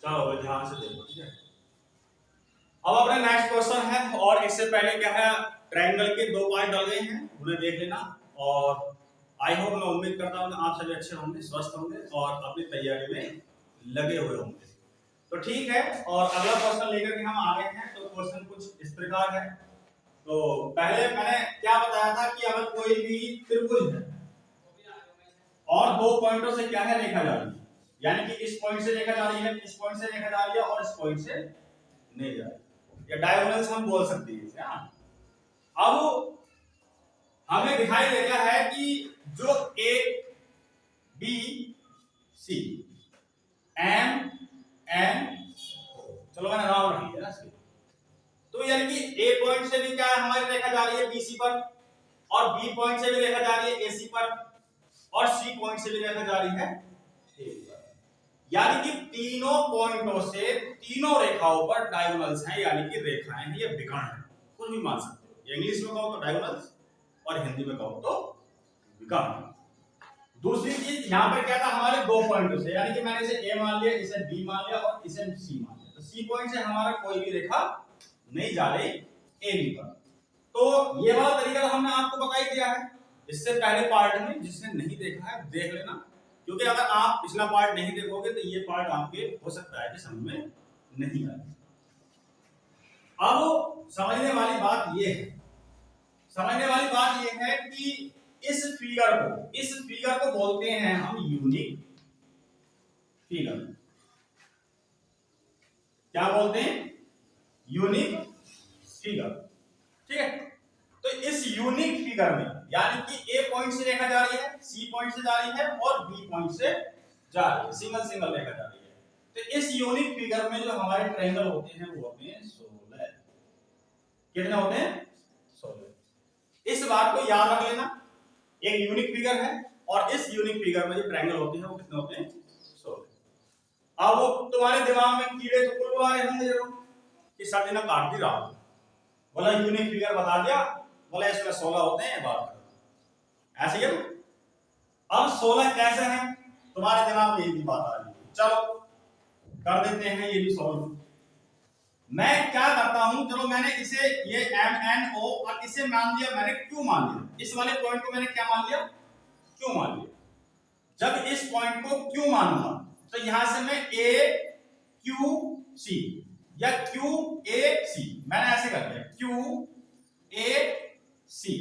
चलो ध्यान से देखो, ठीक है। अब अपना नेक्स्ट क्वेश्चन है, और इससे पहले क्या है, ट्रायंगल के दो पार्ट डल गए हैं, उन्हें देख लेना। और आई होप, मैं उम्मीद करता हूँ आप सभी अच्छे होंगे, स्वस्थ होंगे और अपनी तैयारी में लगे हुए होंगे। तो ठीक है, और अगला क्वेश्चन लेकर के हम आ गए हैं। तो क्वेश्चन कुछ इस प्रकार है। तो पहले मैंने क्या बताया था कि अगर कोई भी त्रिभुज है और दो पॉइंटों से क्या है रेखा जा रही है, यानी कि इस पॉइंट से रेखा जा रही है, इस पॉइंट से रेखा जा रही है और इस पॉइंट से नहीं जा रही, या डायगोनल्स हम बोल सकते हैं इसे। अब हमें दिखाई देता है कि जो A B C M N, चलो मैंने नाम रख दिया ना, तो यानी कि ए पॉइंट से भी क्या है हमारी रेखा जा रही है बीसी पर, और बी पॉइंट से भी रेखा जा रही है एसी पर, और सी पॉइंट से भी रेखा जा रही है ए पर। यानी कि तीनों पॉइंटों से तीनों रेखाओं पर डायगोनल्स हैं, यानी कि रेखाएं हैं, ये विकर्ण है, कुछ भी मान सकते हो। इंग्लिश में कहो तो डायगोनल्स और हिंदी में कहो तो विकर्ण। दूसरी चीज यहाँ पर क्या था, हमारे दो पॉइंटों से, यानी कि मैंने इसे ए मान लिया, इसे बी मान लिया और इसे सी मान लिया, तो सी पॉइंट से हमारा कोई भी रेखा नहीं जा रही ए बी पर। तो ये वाला तरीका तो हमने आपको बता ही दिया है इससे पहले पार्ट में, जिसने नहीं देखा है देख लेना, क्योंकि अगर आप पिछला पार्ट नहीं देखोगे तो ये पार्ट आपके हो सकता है कि समझ में नहीं आए। अब समझने वाली बात ये है कि इस फिगर को बोलते हैं हम यूनिक फिगर। क्या बोलते हैं? यूनिक फिगर, ठीक है। तो इस यूनिक फिगर में, यानी कि ए पॉइंट से रेखा जा रही है, सी पॉइंट से जा रही है और बी पॉइंट से जा रही है, सिंगल रेखा जा रही है। तो इस यूनिक फिगर में जो हमारे ट्रायंगल होते हैं वो होते हैं 16। कितने होते हैं? 16। इस बात को याद रख लेना, एक यूनिक फिगर है और इस यूनिक फिगर में जो ट्रायंगल होते हैं वो कितने होते हैं? 16। अब वो तुम्हारे दिमाग में कीड़े तो कुल आ रहे होंगे जरूर कि सर जी ने काट दी रात, बोला यूनिक फिगर बता दिया, बोला इसमें 16 होते हैं, बात करो ऐसे क्यों। अब 16 कैसे हैं तुम्हारे दिमाग में, ये भी बात आ रही है। चलो कर देते हैं ये भी सॉल्व। मैं क्या करता हूं, चलो मैंने इसे ये एम एन ओ और इसे मान लिया मैंने क्यू मान लिया, इस वाले पॉइंट को मैंने क्या मान लिया? क्यू मान लिया। जब इस पॉइंट को क्यू मानूंगा तो यहां से मैं ए क्यू सी या क्यू ए सी, मैंने ऐसे कर दिया क्यू ए सी,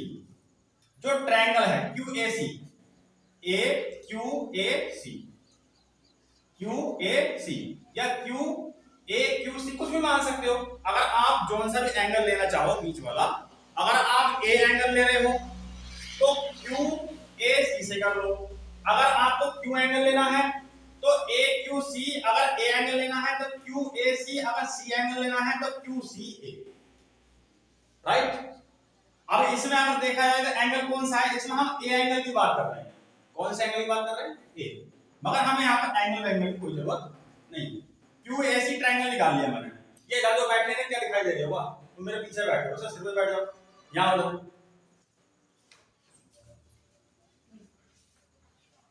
जो ट्रायंगल है Q A C, A Q A C, Q A C या क्यू ए क्यू सी, कुछ भी मान सकते हो। अगर आप जोन सा भी एंगल लेना चाहो बीच वाला, अगर आप ए एंगल ले रहे हो तो क्यू ए सी से कर लो, अगर आपको क्यू एंगल लेना है तो ए क्यू सी, अगर ए एंगल लेना है तो क्यू ए सी, अगर सी एंगल लेना है तो क्यू सी ए, राइट। अब इसमें अगर देखा जाए तो एंगल कौन सा है, इसमें हम ए एंगल की बात कर रहे हैं। कौन से एंगल की बात कर रहे हैं? ए। मगर हमें यहाँ पर एंगल की कोई जरूरत नहीं। क्यू ए सी ट्रायंगल निकाल लिया मैंने। ये इधर जो बैठे हैं क्या दिखाई दे रहा है? तुम मेरे पीछे बैठे हो, सर सिर पे बैठ जाओ, यहाँ बैठो।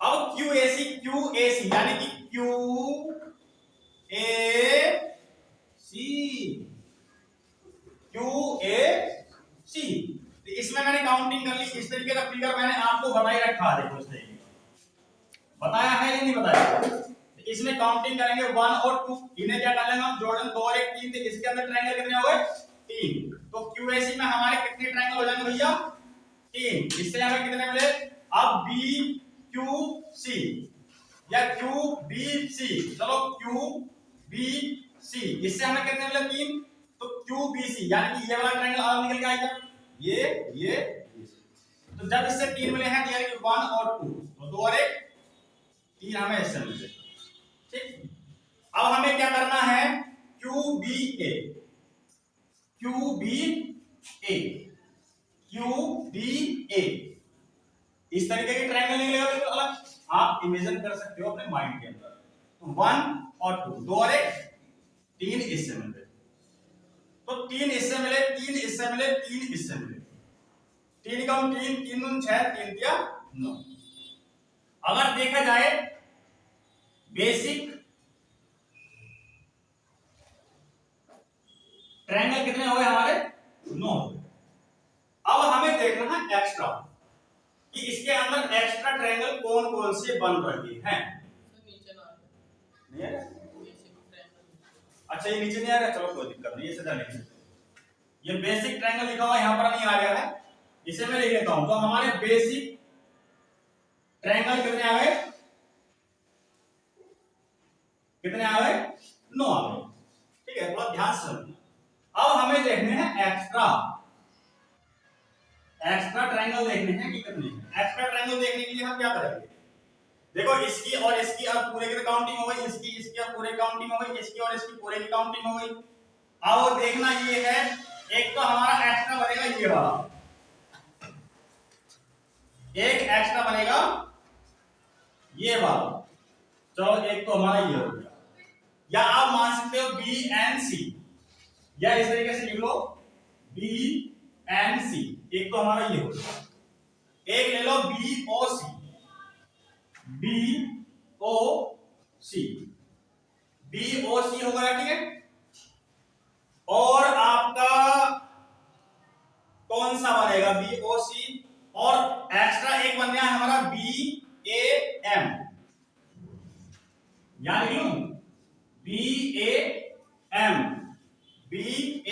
अब क्यू ए सी यानी कि Q A C, Q A सी, इसमें मैंने काउंटिंग कर ली। इस तरीके का फिगर मैंने आपको बता ही रखा है, देखो इस तरीके बताया है या नहीं बताया? इसमें काउंटिंग करेंगे 1 और 2, इन्हें क्या कर लेंगे हम जोड़ेंगे 2 और 1 3, तो इसके अंदर ट्रायंगल कितने हो गए? 3। तो क्यूएसी में हमारे कितने ट्रायंगल हो जाएंगे भैया? 3। इससे हमें कितने मिले? अब बी क्यू सी या क्यू बी सी, चलो क्यू बी सी, इससे हमें कितने मिले? 3। तो क्यू बी सी यानी कि ये वाला ट्रायंगल अलग निकल के आएगा, ये। तो जब इससे 3 मिले हैं तो यानी कि 1 और 2, तो 2 और 1 3 हमें इससे मिले, ठीक। अब हमें क्या करना है? क्यू बी ए, क्यू बी ए, क्यू बी ए, इस तरीके के ट्रायंगल निकलेगा बिल्कुल अलग। आप इमेजिन कर सकते हो अपने माइंड के अंदर। तो 1 और 2, 2 और 1 3 इससे मिले, तो 3 इससे मिले, 3 इससे मिले, 3 इससे मिले, 3 का 3 3 दूनी 6, 3 दिया 9। अगर देखा जाए बेसिक हो गए हमारे 9 हो गए। अब हमें देखना है एक्स्ट्रा कि इसके अंदर एक्स्ट्रा ट्रायंगल कौन कौन से बन रहे हैं। नहीं आ रहा? अच्छा ये नीचे नहीं आ रहा, चलो कोई दिक्कत नहीं, ये सीधा लिख लेते हैं। ये बेसिक ट्रायंगल लिखा हुआ यहाँ पर नहीं आ रहा है, इसे मैं लिख लेता हूं। तो हमारे बेसिक ट्रायंगल कितने आ गए, कितने आ गए, 9 आ गए। ठीक है, थोड़ा ध्यान से समझना। अब हमें देखने हैं एक्स्ट्रा, एक्स्ट्रा ट्रायंगल देखने हैं कि कितने हैं। एक्स्ट्रा ट्रायंगल देखने के लिए हम क्या करेंगे, देखो इसकी और इसकी अब पूरे की काउंटिंग हो गई, इसकी इसकी अब पूरे काउंटिंग हो गई, इसकी और इसकी पूरे की काउंटिंग हो गई। अब देखना ये है, एक तो हमारा एक्स्ट्रा बनेगा ये वाला, एक एक्स्ट्रा बनेगा ये वाला। चलो एक तो हमारा ये हो गया, या आप मान सकते हो बी एंड सी, या इस तरीके से लिख लो बी एंड सी। एक तो हमारा ये हो गया, एक ले लो बी ओ सी, बी ओ सी, बी ओ सी हो गया। ठीक है, और आपका कौन सा बनेगा, बी ओ सी, और एक्स्ट्रा एक बन गया हमारा बी ए एम, यहां लिख लूं B A M, B A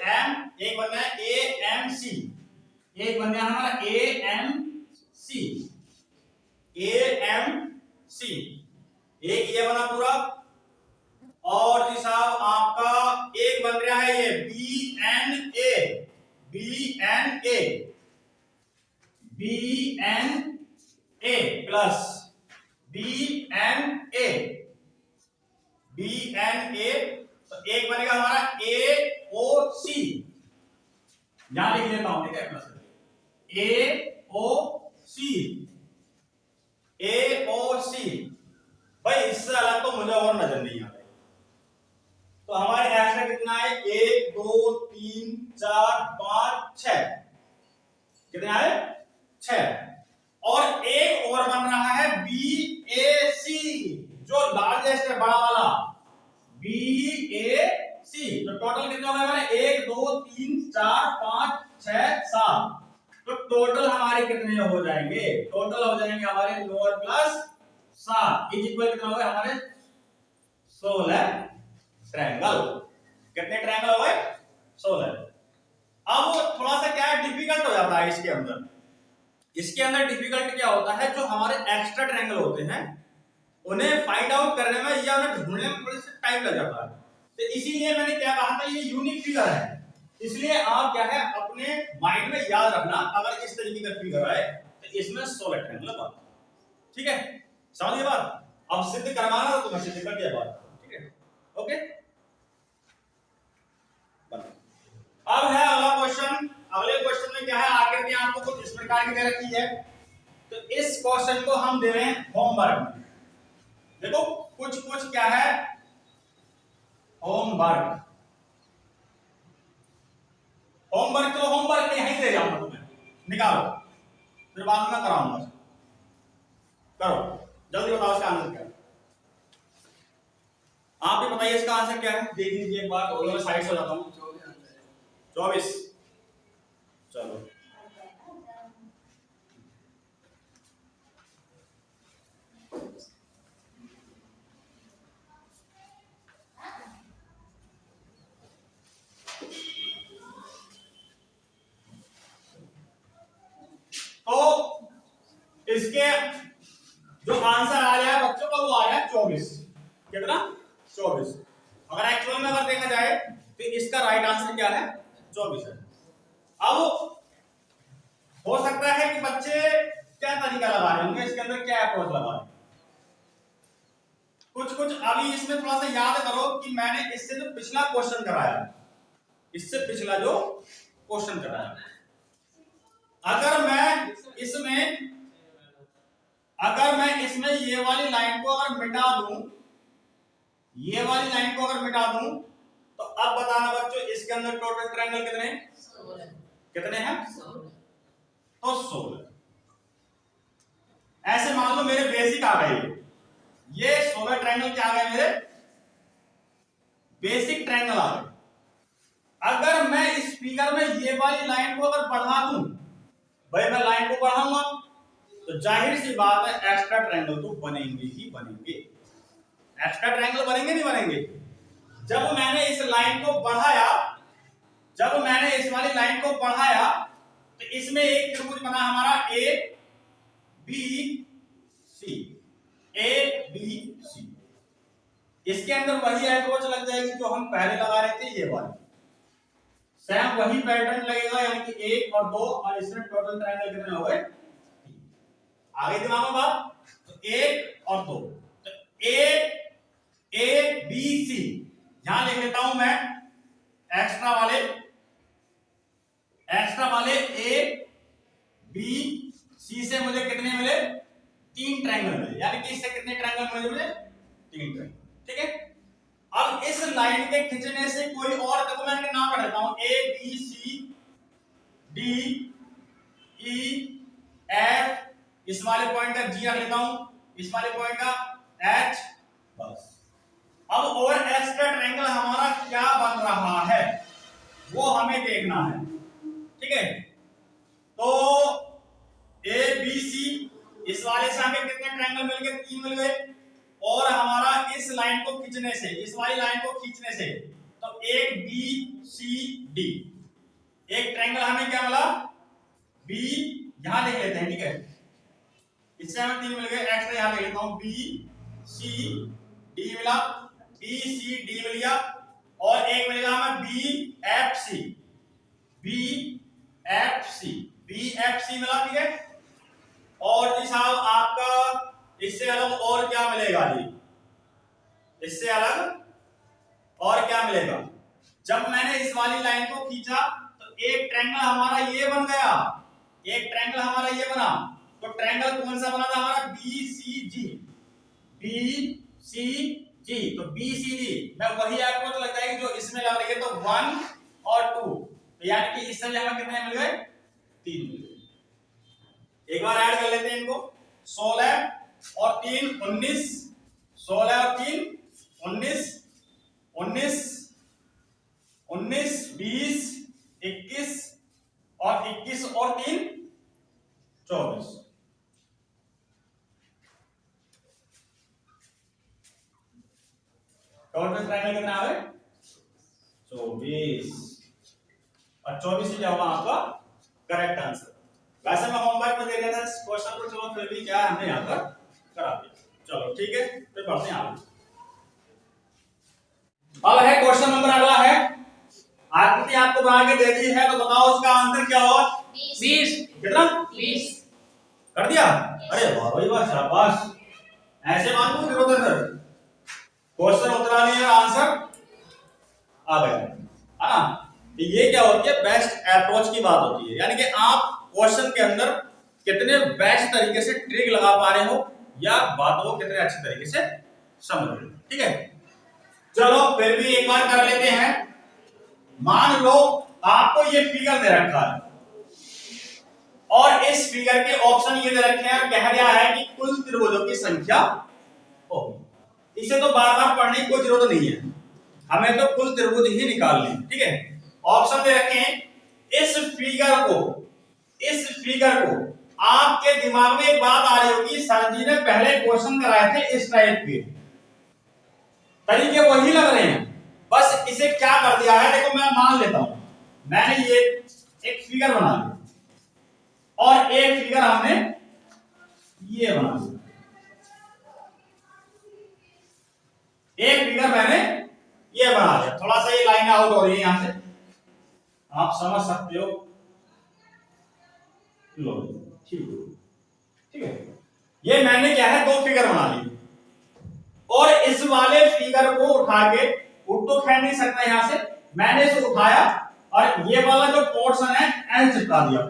M, एक बन गया ए एम सी, एक बन गया हमारा A M C, A M C, एक ये बना पूरा। और जी साहब आपका एक बन रहा है ये B N A, B N A, B N A plus B N A, B N A, तो एक बनेगा हमारा ए ओ सी, यहां लिख लेता हूं। ठीक है, प्लस ए ओ सी, ए ओ सी। भाई इससे अलग तो मुझे और नजर नहीं आ रहा। तो हमारे एक्स्ट्रा कितना है, 1 2 3 4 5 6, कितने आए, 6। और एक और बन रहा है बी ए सी, जो लार्जेस्ट है, बड़ा वाला बी ए सी। तो टोटल कितने हो गए हमारे, 1 2 3 4 5 6 7। तो टोटल हमारे कितने हो जाएंगे, टोटल हो जाएंगे हमारे 9 प्लस 7 इज इक्वल कितना हो गए हमारे 16 ट्रायंगल। कितने ट्रायंगल हो गए, 16। अब थोड़ा सा क्या डिफिकल्ट हो जाता है इसके अंदर, इसके अंदर डिफिकल्ट क्या होता है, जो हमारे एक्स्ट्रा ट्रायंगल होते हैं उन्हें फाइंड आउट करने में या उन्हें ढूंढने में थोड़ा सा टाइम लग जाता है। तो इसीलिए मैंने क्या कहा था, ये यूनिक फिगर है, इसलिए आप क्या है अपने माइंड में याद रखना, अगर इस तरीके का फिगर है तो इसमें 16 ट्रायंगल बात। ठीक है, समझिए बात। अब सिद्ध करवाना तो मैं सिद्ध कर दिया बात। ठीक है, ओके। अब है अगला क्वेश्चन। अगले क्वेश्चन में क्या है, आकृति आपको कुछ इस प्रकार की दे रखी है। तो इस क्वेश्चन को हम दे रहे हैं होमवर्क। देखो कुछ कुछ क्या है, होमवर्क। होमवर्क तो होमवर्क यहीं दे जाऊंगा तुम्हें, निकालो, फिर बाद में कराऊंगा। करो जल्दी, बताओ इसका आंसर क्या है। आप भी बताइए इसका आंसर क्या है, देख लीजिए एक बार, और मैं साइड से हो जाता हूं। 24। चलो तो इसके जो आंसर आ रहा है बच्चों का, वो आ रहा है 24। कितना, 24। अगर एक्चुअल में अगर देखा जाए तो इसका राइट आंसर क्या है, 24 है। अब हो सकता है कि बच्चे क्या तरीका लगा रहे होंगे, इसके अंदर क्या अप्रोच लगा रहे हैं, कुछ कुछ। अभी इसमें थोड़ा सा याद करो कि मैंने इससे जो पिछला क्वेश्चन कराया, इससे पिछला जो क्वेश्चन कराया, अगर मैं इसमें ये वाली लाइन को अगर मिटा दूं, ये वाली लाइन को अगर मिटा दूं, तो अब बताना बच्चों इसके अंदर टोटल ट्रायंगल कितने हैं, 16। कितने हैं, 16। तो 16। ऐसे मान लो मेरे बेसिक आ गए, ये 16 ट्रायंगल क्या आ गए, मेरे बेसिक ट्रायंगल आ गए। अगर मैं इस फिगर में ये वाली लाइन को अगर बढ़ा दूं, भाई मैं लाइन को बढ़ाऊंगा तो जाहिर सी बात है एक्स्ट्रा ट्रायंगल तो बनेंगे ही बनेंगे। एक्स्ट्रा ट्रायंगल बनेंगे नहीं बनेंगे? जब मैंने इस लाइन को बढ़ाया, जब मैंने इस वाली लाइन को बढ़ाया तो इसमें एक त्रिभुज बना हमारा ए बी सी, ए बी सी। इसके अंदर वही अप्रोच लग जाएगी जो हम पहले लगा रहे थे, ये वाली सेम वही पैटर्न लगेगा, यानी कि 1 और 2 और इसमें टोटल ट्रायंगल कितने हो गए? आगे दिमाग में बात, तो 1 और 2, तो ए बी सी यहां लिख लेता हूं मैं एक्स्ट्रा वाले ए बी सी से मुझे कितने मिले? 3 ट्रायंगल मिले, यानी कि इससे कितने ट्रायंगल मिले मुझे? 3 ट्रायंगल। ठीक है, अब इस लाइन के खींचने से कोई और, देखो मैं इनके नाम पढ़ देता हूं, A B C D E F, इस वाले पॉइंट का जी रख लेता हूं, इस वाले पॉइंट का एच, बस। अब और एक्स्ट्रा ट्रायंगल हमारा क्या बन रहा है वो हमें देखना है। ठीक है, तो ए बी सी, इस वाले से हमें कितने ट्रायंगल मिल गए? 3 मिल गए। और हमारा इस लाइन को खींचने से, इस वाली लाइन को खींचने से, तो एक बी सी डी, एक ट्रायंगल हमें क्या मिला? बी, यहां लिख लेते हैं, ठीक है, इससे हमें 3 मिल गए, एक्स्ट्रा यहां लिख लेता हूं, बी सी डी मिला, बी सी डी मिल गया, और एक मिलेगा हमें B F C, B F C, B F C मिला। ठीक है, और जी साहब आपका इससे अलग और क्या मिलेगा जी? इससे अलग और क्या मिलेगा? जब मैंने इस वाली लाइन को खींचा तो एक ट्रायंगल हमारा ये बन गया, एक ट्रायंगल हमारा ये बना, तो ट्रायंगल कौन सा बना था हमारा? बी सी जी, बी सी जी, तो बी सी जी मैं वही आपको तो लगता है कि जो इसमें लग रही है, तो 1 और 2, तो यानी कि इससे हमें कितने मिल गए? 3 मिल गए। एक बार ऐड कर लेते हैं इनको, 16 और 3 19, 16 और 3 19, 19 19 20 21 और 21 और 3 24। टोटल ट्रायंगल कितना आ गए? 24, और 24 ही होगा आपका करेक्ट आंसर। वैसे मैं होमवर्क में दे दिया था इस क्वेश्चन को, चलो फिर भी क्या हमने यहाँ पर करा दिया। चलो ठीक है, फिर बढ़ते हैं आगे। अब है क्वेश्चन नंबर अगला है, आकृति आपको बना के दे दी है, तो बताओ उसका आंसर क्या होगा? 20। कितना? 20 कर दिया? अरे वाह भाई वाह, शाबाश। ऐसे मानू फिर उधर क्वेश्चन उतरा लिया, आंसर आ गया, है ना? तो ये क्या होती है? बेस्ट अप्रोच की बात होती है, यानी कि आप क्वेश्चन के अंदर कितने बेस्ट तरीके से ट्रिक लगा पा रहे हो या बातों को कितने अच्छे तरीके से समझ रहे हो। ठीक है, चलो फिर भी एक बार कर लेते हैं। मान लो आपको ये फिगर दे रखा है और इस फिगर के ऑप्शन ये दे रखे हैं और कह दिया है कि कुल त्रिभुजों की संख्या होगी। इसे तो बार बार पढ़ने की कोई जरूरत नहीं है, हमें तो कुल त्रिभुज ही निकालने हैं। ठीक है, ऑप्शन दे रखे हैं। इस फिगर को आपके दिमाग में एक बात आ रही होगी, सर जी ने पहले क्वेश्चन कराए थे इस टाइप के, तरीके वही लग रहे हैं, बस इसे क्या कर दिया है, देखो मैं मान लेता हूं मैंने ये एक फिगर बना लिया और एक फिगर हमने ये बना लिया, एक फिगर मैंने ये बना लिया। थोड़ा सा ये लाइन आउट हो रही है यहां से, आप समझ सकते हो। लो ठीक है, ये मैंने क्या है, 2 फिगर बना ली और इस वाले फिगर को उठा के, उठ तो खैर नहीं सकता यहां से, मैंने इसे उठाया और ये वाला जो पोर्शन है एल चिपका दिया,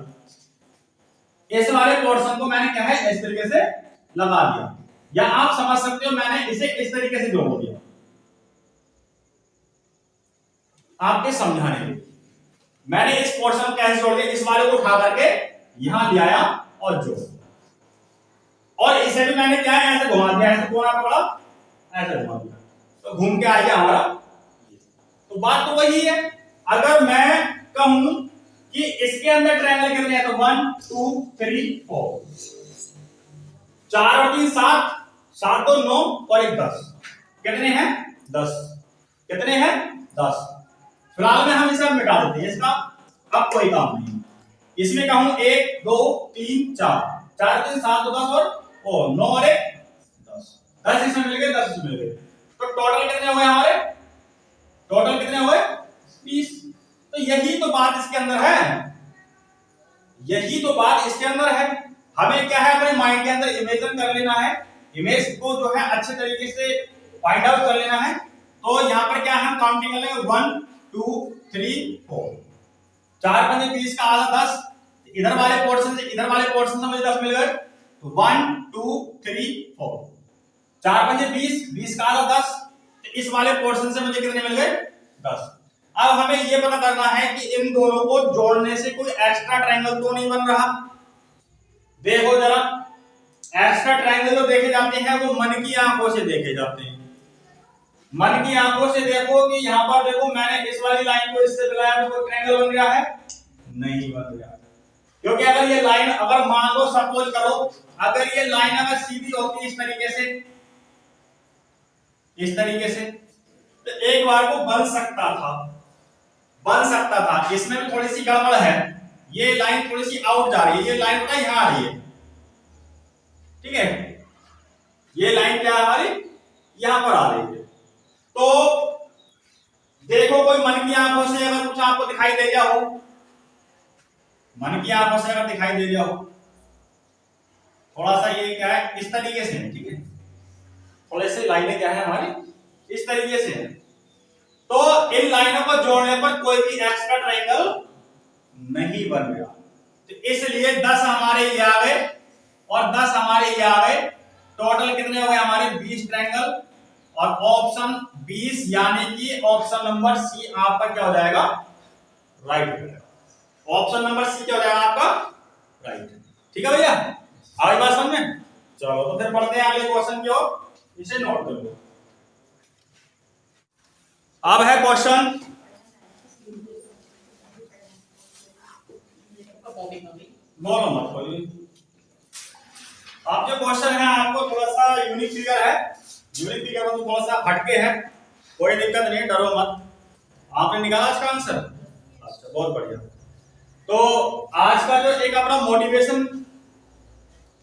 इस वाले पोर्शन को मैंने क्या है इस तरीके से लगा दिया, या आप समझ सकते हो मैंने इसे इस तरीके से जोड़ दिया आपके समझाने के लिए। मैंने इस पोर्शन को कैसे जोड़ दिया, इस वाले को उठा करके यहां ले आया और जोड़, और इसे भी मैंने क्या है ऐसे घुमा दिया, ऐसे कोना पकड़ा ऐसे घुमा दिया, तो घूम के आ गया हमारा। तो बात तो वही है, अगर मैं कहूं कि इसके अंदर ट्रायंगल कितने हैं, तो 1 2 3 4, 4 और 3 7, 7 2 9 और 1 10, कितने हैं 10, कितने हैं 10। फिलहाल में हम इसे मिटा देते हैं, इसका अब कोई काम नहीं। इसमें कहूं 1 2 3 4, 4 3 7 2 10 और 9 और 1 10, 10 इसमें मिल गए, 10 इसमें मिल गए, तो टोटल कितने हुए हमारे, टोटल कितने हुए 20। तो यही तो बात इसके अंदर है, यही तो बात इसके अंदर है। हमें क्या है, अपने माइंड के अंदर इमेजिन कर लेना है, इमेज को जो है अच्छे तरीके से फाइंड आउट कर लेना है। तो यहां पर क्या है, हम काउंटिंग कर लेंगे 1 2 3 4, 4 पंजे 20 का आधा 10, इधर वाले पोर्शन से इधर वाले पोर्शन से मुझे 10 मिल गए, तो 1 2 3 4, 4 पंजे 20, 20 का आधा 10, तो इस वाले पोर्शन से मुझे कितने मिल गए 10। अब हमें यह पता करना है कि इन दोनों को जोड़ने से कोई एक्स्ट्रा ट्रायंगल तो नहीं बन रहा। देखो जरा, एक्स्ट्रा ट्रायंगल जो देखे जाते हैं वो मन की आंखों से देखे जाते हैं। मन की आंखों से देखो कि यहाँ पर देखो, मैंने इस वाली लाइन को इससे मिलाया तो कोई ट्रायंगल बन गया है, नहीं बन गया। क्योंकि अगर ये लाइन, अगर मान लो सपोज करो, अगर ये लाइन अगर सीधी होती इस तरीके से, इस तरीके से, तो एक बार को बन सकता था, बन सकता था। इसमें भी थोड़ी सी गड़बड़ है, ये लाइन थोड़ी सी आउट जा रही है, ये लाइन पता यहां आ रही है, ठीक है, ये लाइन क्या है हमारी, यहां पर आ रही है। तो देखो, कोई मन की आंखों से अगर कुछ आपको दिखाई दे रहा हो, मन की आंखों से अगर दिखाई दे रहा हो, थोड़ा सा ये क्या है, इस तरीके से, ठीक है, थोड़े से लाइनें क्या है हमारी इस तरीके से है। तो इन लाइनों को जोड़ने पर कोई भी एक्स्ट्रा ट्रायंगल नहीं बन गया, तो इसलिए 10 हमारे ये आ गए और 10 हमारे ये आ गए। टोटल कितने हुए हमारे 20 ट्रायंगल, और ऑप्शन 20 यानी कि ऑप्शन नंबर सी आपका क्या हो जाएगा, राइट हो जाएगा। ऑप्शन नंबर सी क्या हो जाएगा आपका, राइट। ठीक है भैया, आगे बात समझ में। चलो तो फिर पढ़ते हैं अगले क्वेश्चन की ओर, इसे नोट कर लो। अब है क्वेश्चन, बोलो मत बोलिए। आप जो क्वेश्चन है आपको थोड़ा सा यूनिक फिगर है, यूनिक फिगर में तो थोड़ा सा हटके है, कोई दिक्कत नहीं, डरो मत। आपने निकाला इसका आंसर, अच्छा बहुत बढ़िया। तो आज का जो एक अपना मोटिवेशन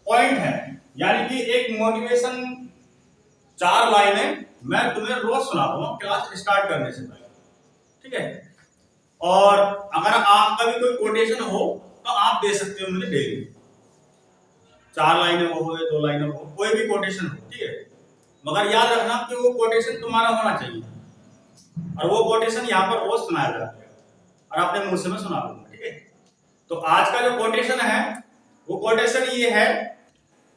पॉइंट है, यानी कि एक मोटिवेशन 4 लाइनें मैं तुम्हें रोज सुनाता हूँ क्लास स्टार्ट करने से पहले, ठीक है। और अगर आपका भी कोई कोटेशन हो तो आप दे सकते हो मुझे डेली, 4 लाइनें हो, 2 लाइनें हो, कोई भी कोटेशन हो, ठीक है। मगर याद रखना कि वो कोटेशन तुम्हारा होना चाहिए, और वो कोटेशन यहाँ पर रोज सुनाया जाता है, और अपने मुंह से मैं सुना दूंगा, ठीक है। तो आज का जो कोटेशन है वो कोटेशन ये है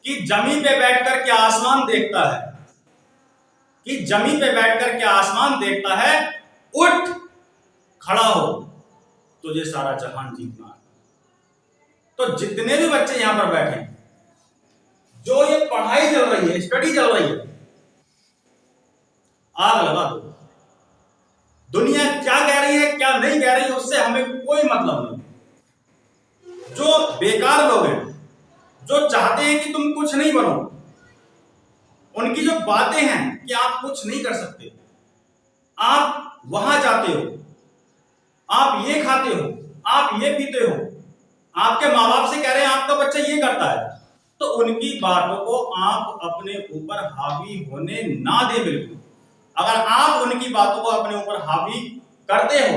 कि जमीन पे बैठकर क्या आसमान देखता है, कि जमीन पे बैठकर क्या आसमान देखता है, उठ खड़ा हो तुझे सारा जहान जीतना है। तो जितने भी बच्चे यहां पर बैठे हैं, जो ये पढ़ाई चल रही है, स्टडी चल रही है, आग लगा दो। दुनिया क्या कह रही है क्या नहीं कह रही है उससे हमें कोई मतलब नहीं। जो बेकार लोग हैं, जो चाहते हैं कि तुम कुछ नहीं बनो, उनकी जो बातें हैं कि आप कुछ नहीं कर सकते, आप वहां जाते हो, आप ये खाते हो, आप ये पीते हो, आपके माँ बाप से कह रहे हैं आपका बच्चा ये करता है, तो उनकी बातों को आप अपने ऊपर हावी होने ना दें बिल्कुल। अगर आप उनकी बातों को अपने ऊपर हावी करते हो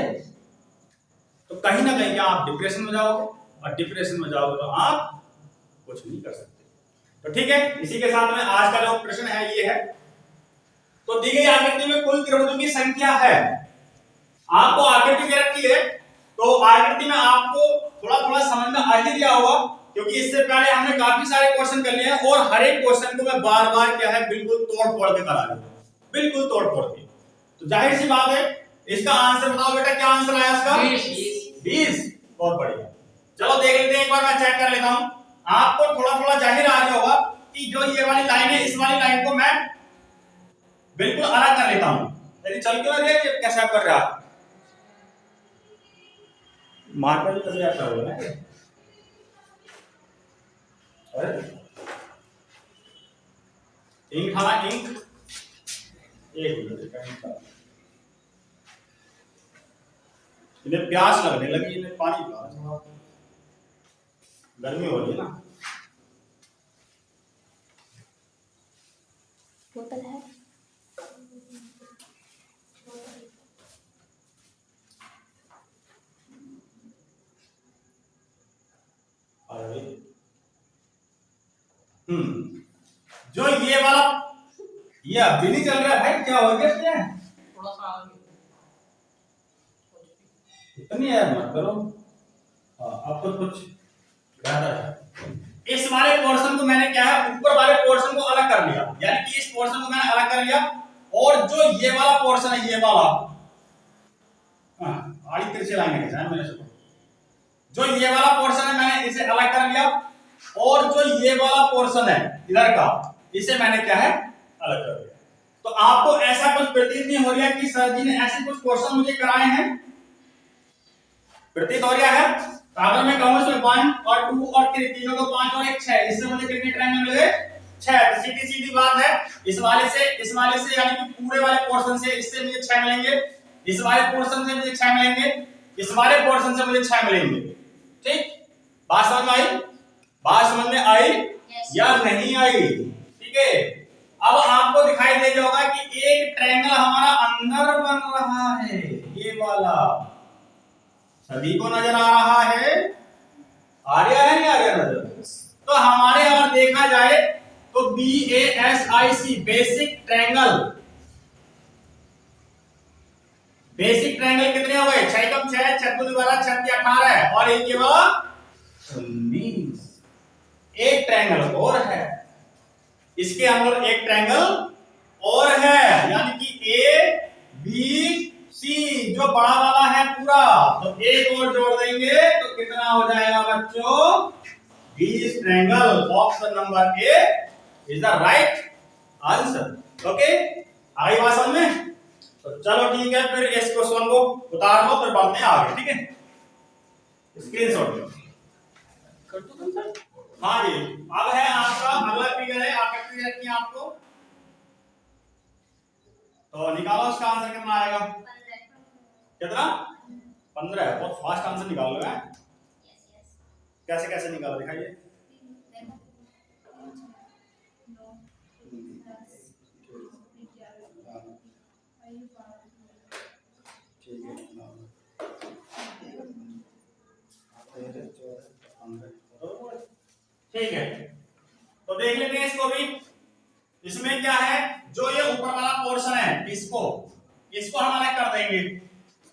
तो कहीं ना कहीं क्या आप डिप्रेशन में जाओगे, और डिप्रेशन में जाओगे तो आप कुछ नहीं कर सकते। तो ठीक है, इसी के साथ में आज का जो प्रश्न है ये है, तो दी गई आकृति में कुल त्रिभुजों की संख्या है। आपको आकृति दे रखी है, तो आकृति में आपको थोड़ा थोड़ा समझ में आ ही गया होगा, क्योंकि इससे पहले हमने काफी सारे क्वेश्चन कर लिए हैं, और हर एक क्वेश्चन को मैं बार बार क्या है बिल्कुल तोड़ फोड़ के करा रहा हूं, बिल्कुल तोड़ फोड़ के। तो जाहिर सी बात है, इसका आंसर बताओ बेटा, क्या आंसर आया इसका? 20। बहुत बढ़िया। चलो देख लेते हैं, एक बार मैं चेक कर लेता हूं। आपको थोड़ा थोड़ा जाहिर आ रहा होगा कि जो ये वाली लाइन है, इस वाली लाइन को मैं बिल्कुल अलग कर लेता हूं। यदि चल क्यों रही है, कैसे आप कर रहे हैं? मार्कर भी तभी आता होगा ना। अरे इंक था ना, इंक एक मिनट, इन्हें प्यास लगने लगी, इन्हें पानी पिला थोड़ा, गर्मी हो रही है ना। बोतल है? जो ये वाला, ये अभी नहीं चल रहा भाई, क्या हो गया इसमें? थोड़ा सा आगे इतनी है मत करो। अब कुछ बेहतर है। इस वाले पोर्शन को मैंने क्या है, ऊपर वाले पोर्शन को अलग कर लिया, यानी कि इस पोर्शन को मैंने अलग कर लिया, और जो ये वाला पोर्शन है, ये वाला आड़ी तिरछी लाइन है मेरे से, जो ये वाला पोर्शन है मैंने इसे अलग कर लिया, और जो ये वाला पोर्शन है इधर का, इसे मैंने क्या है, अलग कर दिया। तो आपको ऐसा कुछ प्रतीत नहीं हो रहा कि सर जी ने ऐसे कुछ क्वेश्चन मुझे कराए हैं? प्रतीत हो रहा है? तो अगर मैं कहूं इसमें 1 और 2 और 3, तीनों को 5 और 1 6, इससे मुझे कितने ट्रायंगल मिल गए? 6। तो सीधी सीधी बात है, इस वाले से यानी कि पूरे वाले पोर्शन से इससे मुझे 6 मिलेंगे, इस वाले पोर्शन से मुझे 6 मिलेंगे, इस वाले पोर्शन से मुझे 6 मिलेंगे। ठीक, बात समझ में आई? बात समझ में आई या नहीं आई? ठीक है, अब आपको दिखाई दे होगा कि एक ट्रायंगल हमारा अंदर बन रहा है, ये वाला सभी को नजर आ रहा है, आ रहा है नहीं आ रहा नजर? तो हमारे अगर देखा जाए तो BASIC basic triangle, basic triangle कितने हो गए? 6 कम 6, 6 दूनी वाला 6 की 18, और एक ये वाला 19। एक ट्रायंगल और है, इसके अंदर एक ट्रायंगल और है, यानी कि ABC जो बड़ा वाला है पूरा, तो एक और जोड़ देंगे तो कितना हो जाएगा बच्चों? 20 triangle. Option number A is the right answer. Okay, आई बात समझ में? तो चलो ठीक है, फिर इस क्वेश्चन को उतार लो, फिर बढ़ते हैं आगे। ठीक है, स्क्रीनशॉट लो। कर दो तुम सर। हाँ जी, अब है आपका अगला फिगर है, आप कैसे रखी है आपको, तो निकालो उसका आंसर कितना आएगा? कितना? 15। बहुत फास्ट आंसर निकाल लो है। कैसे कैसे निकालो दिखाइए। ठीक है, तो देख लेते हैं इसको भी। इसमें क्या है, जो ये ऊपर वाला पोर्शन है, इसको हम अलग कर देंगे।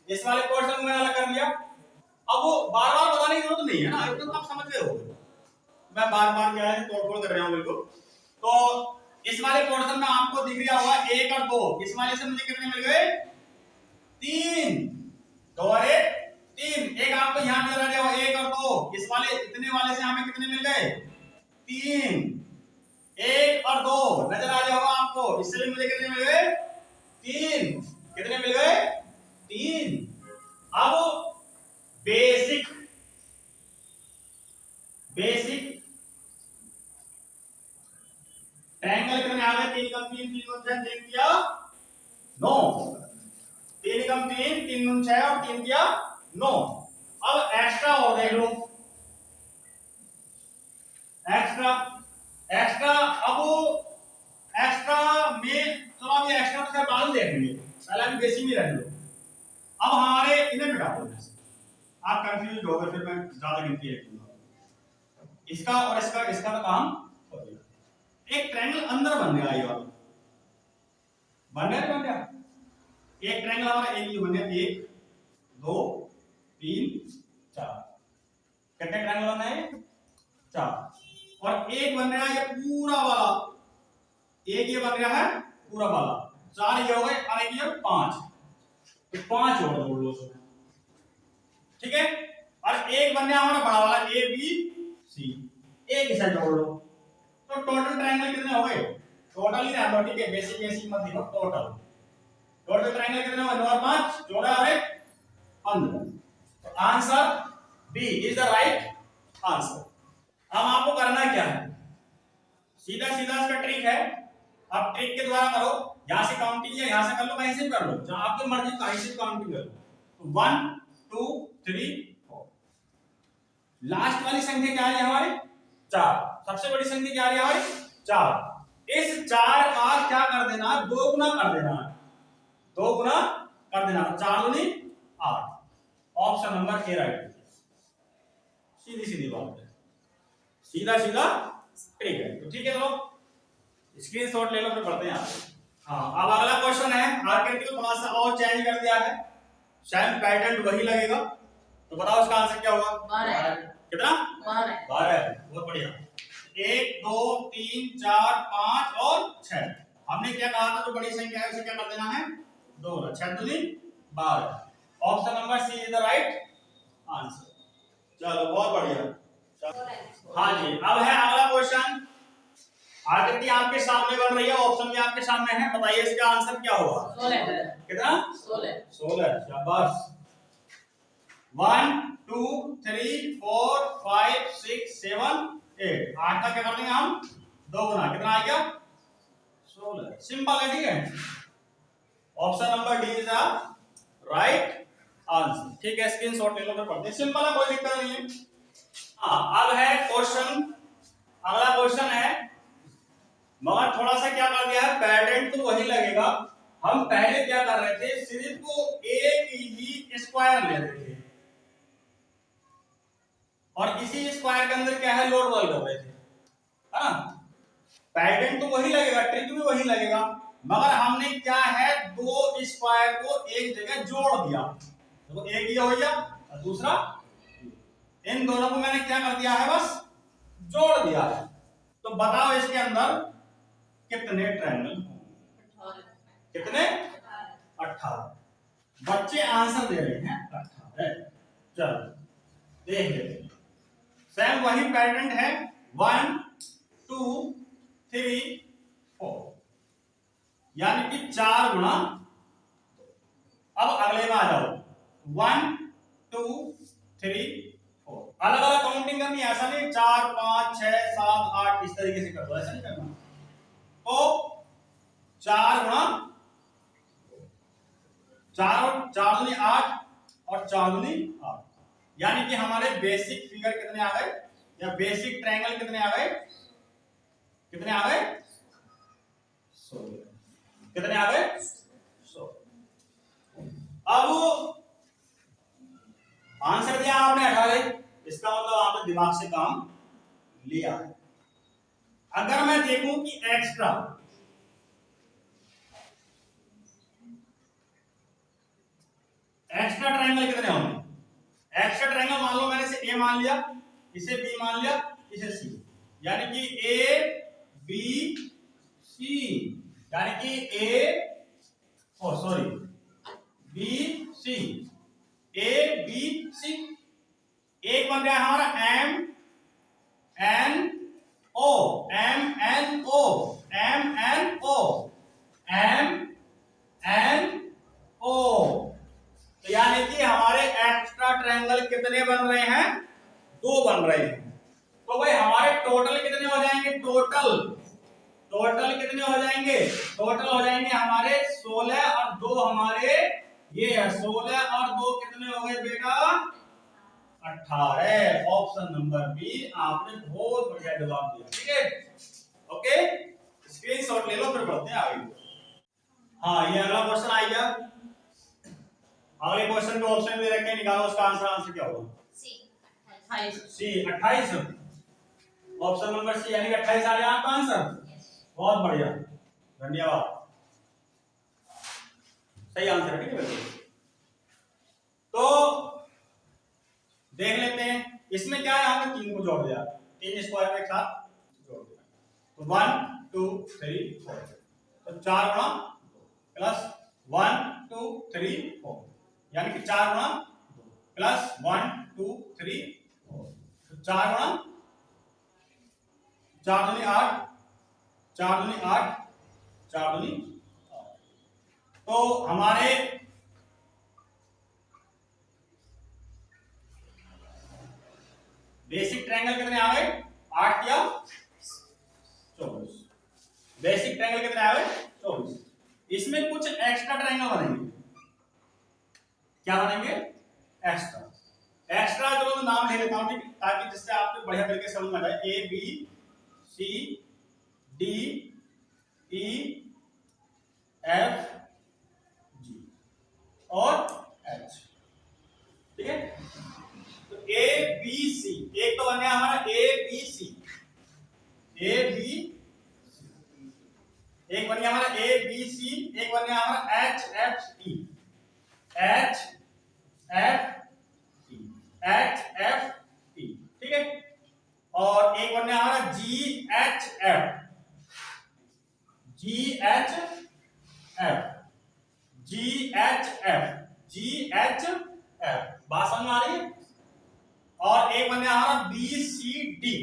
इस वाले पोर्शन को मैंने अलग कर लिया। अब वो बार बार बताने की जरूरत नहीं है ना, इतना तो आप समझ गए हो। मैं बार बार क्या है तोड़ फोड़ कर रहा हूँ बिल्कुल। तो इस वाले पोर्शन में आपको दिख रहा होगा 1 और 2, इस वाले से मुझे कितने मिल गए? 3। 2 और 1 3। एक आपको यहाँ नजर आ रहा होगा 1 और 2, इस वाले इतने वाले से हमें कितने मिल गए? 3। 1 और 2 नजर आ रहा होगा आपको, इससे मुझे कितने मिल गए? 3। कितने मिल गए? 3। अब बेसिक ट्रायंगल कितने आ गए? 3 कम 3 3 गुना 6 3 किया 9। 3 कम 3 3 गुना 6 और 3 किया 9। अब एक्स्ट्रा और देख लो, एक्स्ट्रा अब एक्स्ट्रा में, चलो अब ये एक्स्ट्रा तो बाद में देखेंगे, पहले हम बेसिक में रह लो। अब हमारे इन्हें मिटा दो, आप कंफ्यूज हो गए, फिर मैं ज्यादा गिनती लिखूंगा। इसका और इसका तो काम हो गया। एक ट्रायंगल अंदर बन गया, ये वाला बन गया। एक ट्रायंगल हमारा एक ही बन गया, 1 2 3 4। कितने ट्रायंगल बन रहे हैं? 4। और एक बन रहा है ये पूरा वाला, एक ये बन रहा है पूरा वाला, 4 ये हो गए, और एक ये 5, तो 5 और जोड़ लो उसमें। ठीक है, और एक बन रहा हमारा बड़ा वाला ABC, एक इसे जोड़ लो, तो टोटल ट्रायंगल कितने हो गए? टोटल ही ना, ठीक है, बेसिक मत लिखो, टोटल ट्रायंगल कितने हो गए? 9 और 5 जोड़ा और 1 15। तो answer B is the right answer. अब आपको करना क्या है, सीधा सीधा इसका ट्रिक है। अब ट्रिक के द्वारा करो, यहां से काउंटिंग या यहां से कर लो, कहीं से कर लो, जहां आपकी मर्जी कहीं से काउंटिंग कर लो। 1 2 3 4। लास्ट वाली संख्या क्या है हमारी 4, सबसे बड़ी संख्या क्या है हमारी 4। इस 4 का क्या कर देना, 2 गुना कर देना, 2 गुना कर देना, 4 दूनी 8। Option number A right. सीधी सीधी बात है, सीधा सीधा ट्रिक है। तो ठीक है, चलो स्क्रीनशॉट ले लो, फिर पढ़ते हैं आगे। हाँ, अब अगला क्वेश्चन है, आकृति को थोड़ा सा और चेंज कर दिया है, सेम पैटर्न वही लगेगा। तो बताओ इसका आंसर क्या होगा? 12। कितना? 12। बहुत बढ़िया। 1 2 3 4 5 और 6। हमने क्या कहा था, जो बड़ी संख्या है उसे क्या कर देना है, 2। 6 दूनी 12। Option number C is the right answer. चलो बहुत बढ़िया। हाँ जी, अब है अगला क्वेश्चन। आकृति आपके सामने बन रही है, ऑप्शन भी आपके सामने है, बताइए इसका आंसर क्या होगा? 16। कितना? 16। शाबाश। 1 2 3 4 5 6 7 8। 8 का क्या कर देंगे हम, 2 गुना, कितना आ गया 16। सिंपल है, ठीक है। Option number D is the right answer. ठीक है, स्क्रीनशॉट ले लो, फिर पढ़ते हैं। सिंपल है, कोई दिक्कत नहीं है। हाँ, अब है क्वेश्चन, अगला क्वेश्चन है, मगर थोड़ा सा क्या कर दिया है, पैटर्न तो वही लगेगा। हम पहले क्या कर रहे थे, सिर्फ को एक ही स्क्वायर ले रहे थे और इसी स्क्वायर के अंदर क्या है, लोड बल कर रहे थे, है ना। पैटर्न तो वही लगेगा, ट्रिक भी वही लगेगा, मगर हमने क्या है, 2 स्क्वायर को एक जगह जोड़ दिया। देखो, एक ये हो गया और दूसरा, इन दोनों को मैंने क्या कर दिया है, बस जोड़ दिया है। तो बताओ इसके अंदर कितने ट्रायंगल होंगे? कितने? 18। बच्चे आंसर दे रहे हैं 18। चलो देख लेते हैं, सेम वही पैटर्न है, 1 2 3 4, यानी कि 4 गुना। अब अगले में आ जाओ, 1 2 3 4। अलग अलग काउंटिंग करनी है, ऐसा नहीं 4 5 6 7 8 इस तरीके से कर दो, ऐसा नहीं करना। तो 4 गुना 4 दूनी 8 और 4 दूनी 8, यानी कि हमारे बेसिक फिगर कितने आ गए, या बेसिक ट्रायंगल कितने आ गए, कितने आ गए 16। कितने आ गए 16। अब आंसर दिया आपने 18, इसका मतलब आपने दिमाग से काम लिया है। अगर मैं देखूं कि एक्स्ट्रा ट्रायंगल कितने होंगे, एक्स्ट्रा ट्रायंगल मान लो मैंने इसे ए मान लिया, इसे बी मान लिया, इसे सी, यानी कि ए बी सी, यानी कि बी सी, ए बी सी। एक बन गया हमारा M N O, M N O, M N O, M N O. तो यानी कि हमारे एक्स्ट्रा ट्रायंगल कितने बन रहे हैं, 2 बन रहे हैं। तो भाई हमारे टोटल कितने हो जाएंगे, टोटल कितने हो जाएंगे, टोटल हो जाएंगे हमारे 16 और 2 हमारे ये है, 16 और 2 कितने हो गए बेटा 18। ऑप्शन नंबर बी, आपने बहुत बढ़िया जवाब दिया, ठीक है। ओके, स्क्रीनशॉट ले लो, फिर बढ़ते हैं आगे। हाँ, ये अगला क्वेश्चन आ गया। अगले क्वेश्चन के ऑप्शन दे रखे हैं, निकालो उसका आंसर क्या होगा, सी 28। ऑप्शन नंबर सी यानी कि 28 आ गया आपका आंसर। बहुत बढ़िया, धन्यवाद, सही आंसर है, ठीक है। तो देख लेते हैं, इसमें क्या है, हमने 3 को जोड़ दिया, 3 स्क्वायर को एक साथ जोड़ दिया, तो 1 2 3 4, तो 4 गुना प्लस 1 2 3 4, यानी कि 4 गुना प्लस 1 2 3 4, तो 4 गुना 4 दूनी 8, 4 दूनी 8, 4 दूनी 8। तो हमारे कुछ एक्स्ट्रा ट्रायंगल बनेंगे। क्या बनेंगे? एक्स्ट्रा चलो मैं नाम ले लेता हूं, ठीक है, ताकि जिससे आपको बढ़िया तरीके से समझ में आ जाए। A B C D E F G और एच, ठीक है। तो ए बी सी, एक तो बन गया हमारा ए बी सी, ए बी, एक बन गया हमारा ए बी सी, एक बन गया हमारा H F E, H F E, H F E, ठीक है। और एक बन गया हमारा जी एच एफ, जी एच एफ, जी एच एफ, जी एच एफ, बात समझ में आ रही है। और एक बन गया हमारा B C D,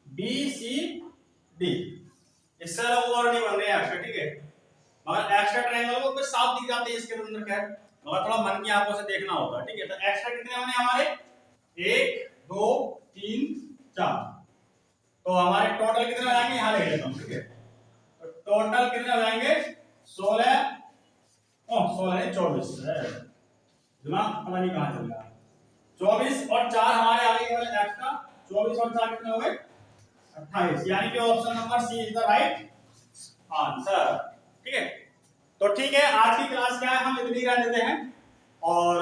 B C D, इससे और नहीं बन रहे हैं एक्स्ट्रा, ठीक है। मगर एक्स्ट्रा ट्रायंगल को कुछ साफ दिख जाते हैं इसके अंदर, खैर मगर थोड़ा मन की आंखों से देखना होता है, ठीक है। तो एक्स्ट्रा कितने बने हमारे? 1 2 3 4, तो हमारे टोटल कितने हो जाएंगे? यहां लिख लेता हूं, ठीक है। तो टोटल कितने हो जाएंगे? 16 24 है, दिमाग पता नहीं कहां चल रहा है। 24 और 4 हमारे आ गए वाले एक्स्ट्रा, 24 और 4 कितने हो गए? 28, यानी कि option number C is the right answer, ठीक है। तो ठीक है, आज की क्लास क्या है, हम इतनी ही रह देते हैं और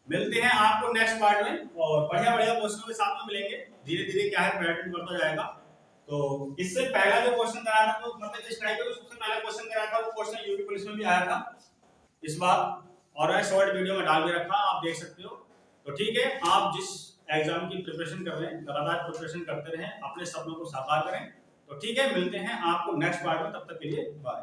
मिलते हैं आपको नेक्स्ट पार्ट में, और बढ़िया बढ़िया क्वेश्चनों के साथ में मिलेंगे। धीरे धीरे क्या है पैटर्न बढ़ता जाएगा। तो इससे पहला जो क्वेश्चन कराया था, तो मतलब इस टाइप का जो सबसे पहला क्वेश्चन कराया था, वो क्वेश्चन यूपी पुलिस में भी आया था इस बार, और मैं शॉर्ट वीडियो में डाल के रखा, आप देख सकते हो। तो ठीक है, आप जिस एग्जाम की प्रिपरेशन कर रहे हैं, लगातार प्रिपरेशन करते रहें, अपने सपनों को साकार करें। तो ठीक है, मिलते हैं आपको नेक्स्ट पार्ट में, तब तक के लिए बाय।